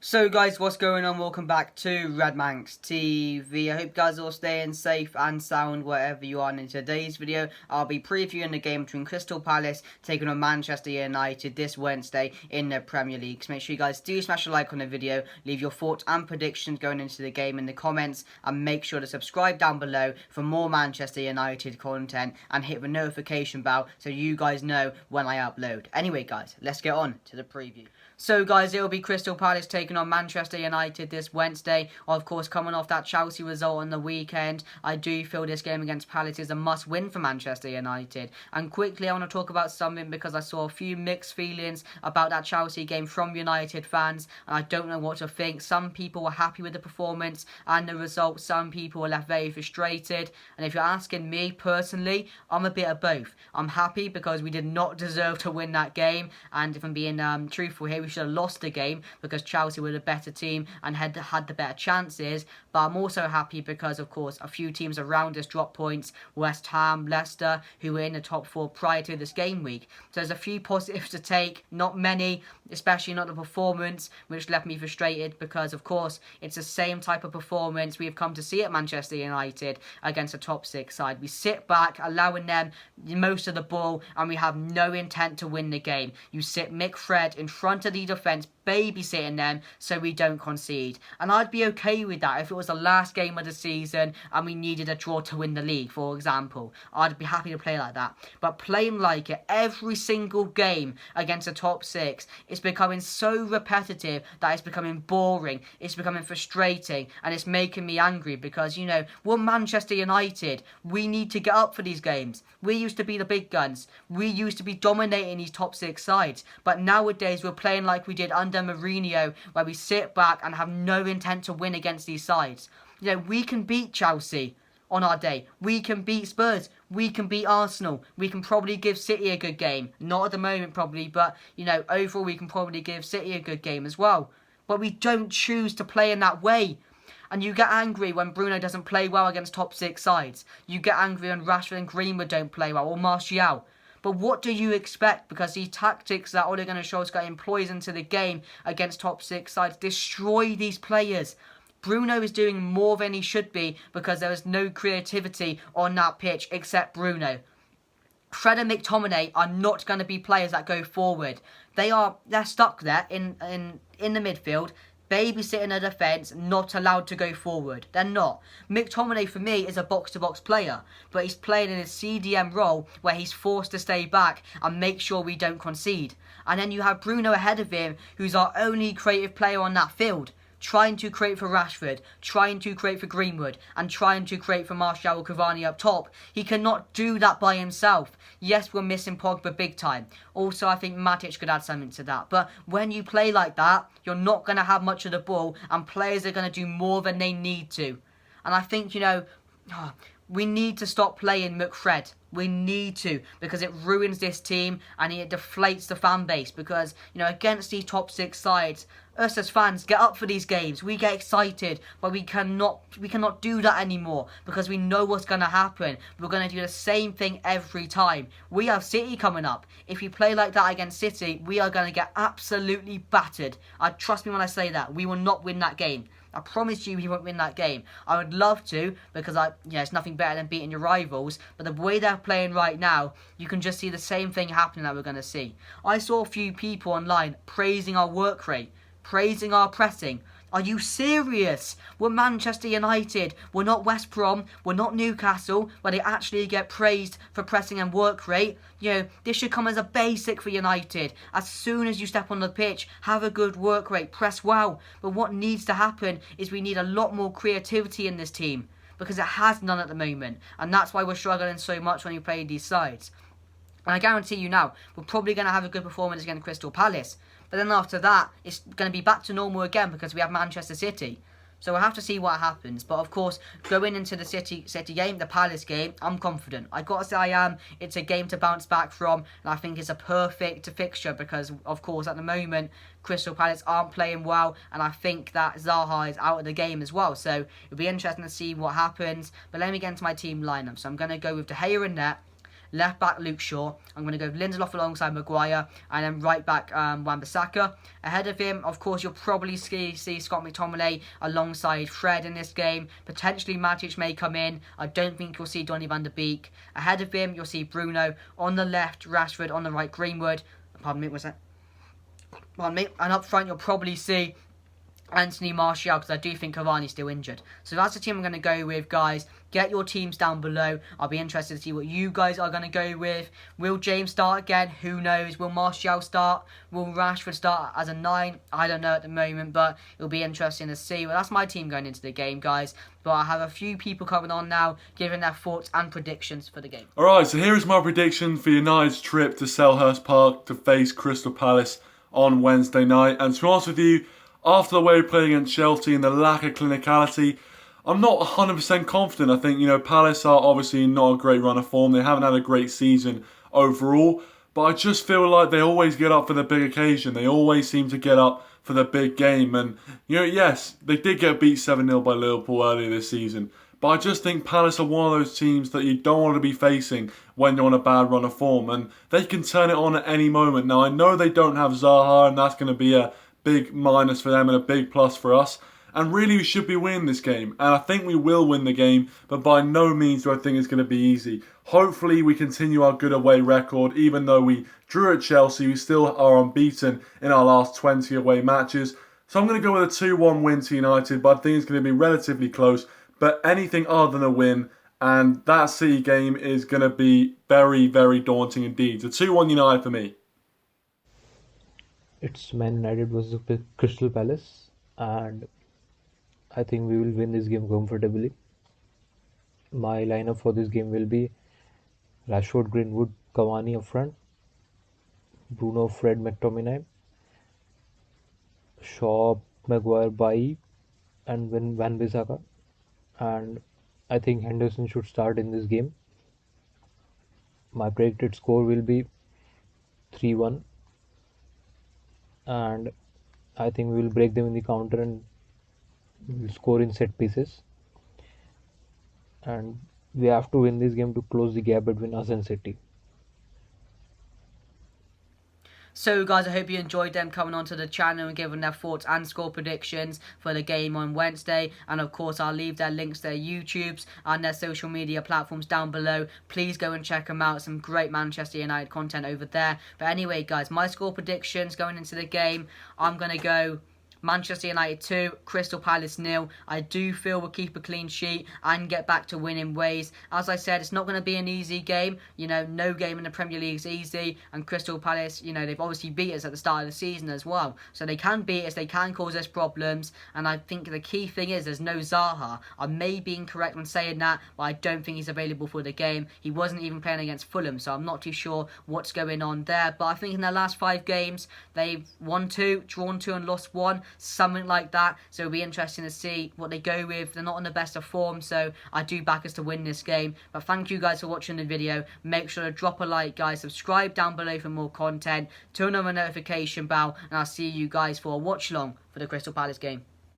So guys, what's going on? Welcome back to Redmanx TV. I hope you guys are all staying safe and sound wherever you are. And in today's video, I'll be previewing the game between Crystal Palace taking on Manchester United this Wednesday in the Premier League. So make sure you guys do smash a like on the video, leave your thoughts and predictions going into the game in the comments, and make sure to subscribe down below for more Manchester United content and hit the notification bell so you guys know when I upload. Anyway guys, let's get on to the preview. So guys, it will be Crystal Palace taking on Manchester United this Wednesday. Of course, coming off that Chelsea result on the weekend, I do feel this game against Palace is a must-win for Manchester United. And quickly, I want to talk about something because I saw a few mixed feelings about that Chelsea game from United fans, and I don't know what to think. Some people were happy with the performance and the result. Some people were left very frustrated. And if you're asking me personally, I'm a bit of both. I'm happy because we did not deserve to win that game, and if I'm being truthful here, we should have lost the game because Chelsea were the better team and had the better chances. But I'm also happy because, of course, a few teams around us dropped points. West Ham, Leicester, who were in the top four prior to this game week. So there's a few positives to take, not many, especially not the performance, which left me frustrated because, of course, it's the same type of performance we've come to see at Manchester United against a top six side. We sit back, allowing them most of the ball, and we have no intent to win the game. You sit Mick Fred in front of the defence, babysitting them so we don't concede. And I'd be okay with that if it was the last game of the season and we needed a draw to win the league, for example. I'd be happy to play like that. But playing like it every single game against the top six is becoming so repetitive that it's becoming boring, it's becoming frustrating, and it's making me angry because, you know, we're Manchester United. We need to get up for these games. We used to be the big guns. We used to be dominating these top six sides. But nowadays we're playing like we did under Mourinho, where we sit back and have no intent to win against these sides. You know, we can beat Chelsea on our day. We can beat Spurs. We can beat Arsenal. We can probably give City a good game. Not at the moment probably, but, you know, overall we can probably give City a good game as well. But we don't choose to play in that way. And you get angry when Bruno doesn't play well against top six sides. You get angry when Rashford and Greenwood don't play well, or Martial. But what do you expect? Because these tactics that Ole Gunnar Solskjaer employs into the game against top six sides destroy these players. Bruno is doing more than he should be because there is no creativity on that pitch except Bruno. Fred and McTominay are not going to be players that go forward. They're stuck there in the midfield, babysitting a defence, not allowed to go forward. They're not. McTominay, for me, is a box-to-box player, but he's playing in a CDM role where he's forced to stay back and make sure we don't concede. And then you have Bruno ahead of him, who's our only creative player on that field, trying to create for Rashford, trying to create for Greenwood, and trying to create for Martial or Cavani up top. He cannot do that by himself. Yes, we're missing Pogba big time. Also, I think Matic could add something to that. But when you play like that, you're not going to have much of the ball, and players are going to do more than they need to. And I think, you know, we need to stop playing McFred. We need to, because it ruins this team and it deflates the fan base. Because, you know, against these top six sides, us as fans get up for these games. We get excited, but we cannot do that anymore because we know what's going to happen. We're going to do the same thing every time. We have City coming up. If we play like that against City, we are going to get absolutely battered. Trust me when I say that. We will not win that game. I promise you we won't win that game. I would love to because it's nothing better than beating your rivals. But the way they're playing right now, you can just see the same thing happening that we're going to see. I saw a few people online praising our work rate, praising our pressing. Are you serious? We're Manchester United. We're not West Brom. We're not Newcastle, where they actually get praised for pressing and work rate. You know, this should come as a basic for United. As soon as you step on the pitch, have a good work rate, press well. But what needs to happen is we need a lot more creativity in this team, because it has none at the moment. And that's why we're struggling so much when we play these sides. And I guarantee you now, we're probably going to have a good performance against Crystal Palace. But then after that, it's going to be back to normal again because we have Manchester City. So we'll have to see what happens. But of course, going into the City game, the Palace game, I'm confident. I got to say I am. It's a game to bounce back from. And I think it's a perfect fixture because, of course, at the moment, Crystal Palace aren't playing well. And I think that Zaha is out of the game as well. So it'll be interesting to see what happens. But let me get into my team lineup. So I'm going to go with De Gea in net. Left back, Luke Shaw. I'm going to go Lindelof alongside Maguire. And then right back, Wan-Bissaka. Ahead of him, of course, you'll probably see Scott McTominay alongside Fred in this game. Potentially Matic may come in. I don't think you'll see Donny van de Beek. Ahead of him, you'll see Bruno. On the left, Rashford. On the right, Greenwood. Pardon me, what's that? Pardon me. And up front, you'll probably see Anthony Martial, because I do think Cavani's still injured. So that's the team I'm going to go with, guys. Get your teams down below. I'll be interested to see what you guys are going to go with. Will James start again? Who knows? Will Martial start? Will Rashford start as a 9? I don't know at the moment, but it'll be interesting to see. Well, that's my team going into the game, guys. But I have a few people coming on now, giving their thoughts and predictions for the game. Alright, so here is my prediction for United's trip to Selhurst Park to face Crystal Palace on Wednesday night. And to be honest with you, after the way we played against Chelsea and the lack of clinicality, I'm not 100% confident. I think, Palace are obviously not a great run of form. They haven't had a great season overall. But I just feel like they always get up for the big occasion. They always seem to get up for the big game. And, yes, they did get beat 7-0 by Liverpool earlier this season. But I just think Palace are one of those teams that you don't want to be facing when you're on a bad run of form. And they can turn it on at any moment. Now, I know they don't have Zaha, and that's going to be a big minus for them and a big plus for us. And really, we should be winning this game. And I think we will win the game, but by no means do I think it's going to be easy. Hopefully, we continue our good away record. Even though we drew at Chelsea, we still are unbeaten in our last 20 away matches. So I'm going to go with a 2-1 win to United, but I think it's going to be relatively close. But anything other than a win, and that City game is going to be very, very daunting indeed. So 2-1 United for me. It's Man United versus Crystal Palace, and I think we will win this game comfortably. My lineup for this game will be Rashford, Greenwood, Cavani up front, Bruno, Fred, McTominay, Shaw, Maguire, Bailly, and Wan-Bissaka. And I think Henderson should start in this game. My predicted score will be 3-1. And I think we will break them in the counter and we'll score in set pieces. And we have to win this game to close the gap between us and City. So guys, I hope you enjoyed them coming onto the channel and giving their thoughts and score predictions for the game on Wednesday. And of course, I'll leave their links to their YouTubes and their social media platforms down below. Please go and check them out. Some great Manchester United content over there. But anyway, guys, my score predictions going into the game, I'm going to go Manchester United 2, Crystal Palace 0. I do feel we'll keep a clean sheet and get back to winning ways. As I said, it's not going to be an easy game. No game in the Premier League is easy. And Crystal Palace, they've obviously beat us at the start of the season as well. So they can beat us, they can cause us problems. And I think the key thing is there's no Zaha. I may be incorrect when saying that, but I don't think he's available for the game. He wasn't even playing against Fulham, so I'm not too sure what's going on there. But I think in their last 5 games, they've won 2, drawn 2 and lost 1. Something like that. So it'll be interesting to see what they go with. They're not in the best of form, so I do back us to win this game. But thank you guys for watching the video. Make sure to drop a like, guys. Subscribe down below for more content. Turn on the notification bell, and I'll see you guys for a watch along for the Crystal Palace game.